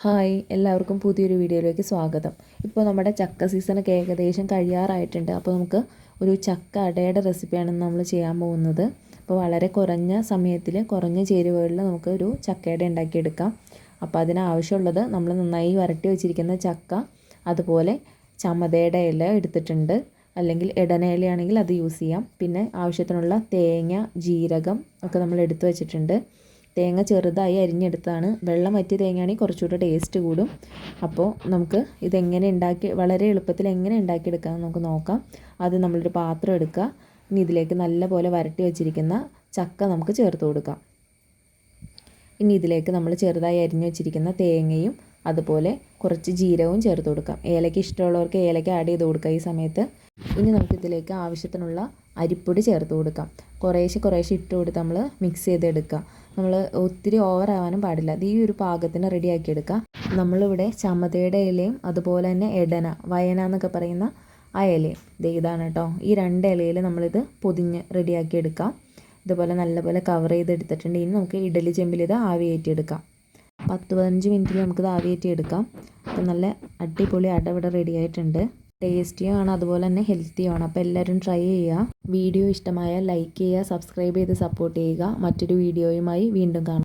Hi എല്ലാവർക്കും പുതിയൊരു വീഡിയോയിലേക്ക് സ്വാഗതം. ഇപ്പോൾ നമ്മുടെ ചക്ക സീസണൊക്കെ ഏകദേശം കഴിയാറായിട്ടുണ്ട്. അപ്പോൾ നമുക്ക് ഒരു ചക്ക അടയുടെ റെസിപ്പിയാണ് നമ്മൾ ചെയ്യാൻ പോകുന്നത്. അപ്പോൾ വളരെ കുറഞ്ഞ സമയത്തിൽ കുറഞ്ഞ ചേരുവകളിൽ നമുക്ക് ഒരു ചക്കയട ഉണ്ടാക്കിയെടുക്കാം. അപ്പോൾ അതിനാവശ്യമുള്ളത് നമ്മൾ നന്നായി വരട്ടി വെച്ചിരിക്കുന്ന ചക്ക, അതുപോലെ ചമതയുടെ ഇല എടുത്തിട്ടുണ്ട്, അല്ലെങ്കിൽ ഇടന ഇലയാണെങ്കിൽ അത് യൂസ് ചെയ്യാം. പിന്നെ ആവശ്യത്തിനുള്ള തേങ്ങ, ജീരകം ഒക്കെ നമ്മൾ എടുത്തു വെച്ചിട്ടുണ്ട്. തേങ്ങ ചെറുതായി അരിഞ്ഞെടുത്താണ്. വെള്ളം വറ്റിയ തേങ്ങയാണെങ്കിൽ കുറച്ചുകൂടെ ടേസ്റ്റ് കൂടും. അപ്പോൾ നമുക്ക് ഇതെങ്ങനെ വളരെ എളുപ്പത്തിൽ എങ്ങനെ ഉണ്ടാക്കിയെടുക്കാമെന്ന് നമുക്ക് നോക്കാം. ആദ്യം നമ്മളൊരു പാത്രം എടുക്കുക. ഇനി ഇതിലേക്ക് നല്ലപോലെ വരട്ടി വെച്ചിരിക്കുന്ന ചക്ക നമുക്ക് ചേർത്ത് കൊടുക്കാം. ഇനി ഇതിലേക്ക് നമ്മൾ ചെറുതായി അരിഞ്ഞു വെച്ചിരിക്കുന്ന തേങ്ങയും അതുപോലെ കുറച്ച് ജീരകവും ചേർത്ത് കൊടുക്കാം. ഏലയ്ക്ക ഇഷ്ടമുള്ളവർക്ക് ഏലയ്ക്ക ആഡ് ചെയ്ത് കൊടുക്കുക ഈ സമയത്ത്. ഇനി നമുക്കിതിലേക്ക് ആവശ്യത്തിനുള്ള അരിപ്പൊടി ചേർത്ത് കൊടുക്കാം. കുറേശ്ശെ ഇട്ട് കൊടുത്ത് നമ്മൾ മിക്സ് ചെയ്തെടുക്കുക. നമ്മൾ ഒത്തിരി ഓവറാവാനും പാടില്ല. അത് ഈ ഒരു പാകത്തിന് റെഡിയാക്കി എടുക്കുക. നമ്മളിവിടെ ചമതയുടെ ഇലയും അതുപോലെ തന്നെ വയന എന്നൊക്കെ പറയുന്ന ആ ഇലയും ഇതാണ് കേട്ടോ. ഈ രണ്ട് ഇലയിൽ നമ്മളിത് പൊതിഞ്ഞ് റെഡിയാക്കി എടുക്കാം. ഇതുപോലെ നല്ലപോലെ കവർ ചെയ്തെടുത്തിട്ടുണ്ട്. ഇനി നമുക്ക് ഇഡലി ചെമ്പിൽ ഇത് ആവി കയറ്റിയെടുക്കാം. 10-15 മിനിറ്റിൽ നമുക്കിത് ആവി കയറ്റിയെടുക്കാം. അപ്പം നല്ല അടിപൊളി അട ഇവിടെ റെഡി ആയിട്ടുണ്ട്. ടേസ്റ്റിയും ആണ്, അതുപോലെ തന്നെ ഹെൽത്തിയും ആണ്. അപ്പോൾ എല്ലാവരും ട്രൈ ചെയ്യുക. വീഡിയോ ഇഷ്ടമായാൽ ലൈക്ക് ചെയ്യുക, സബ്സ്ക്രൈബ് ചെയ്ത് സപ്പോർട്ട് ചെയ്യുക. മറ്റൊരു വീഡിയോയുമായി വീണ്ടും കാണാം.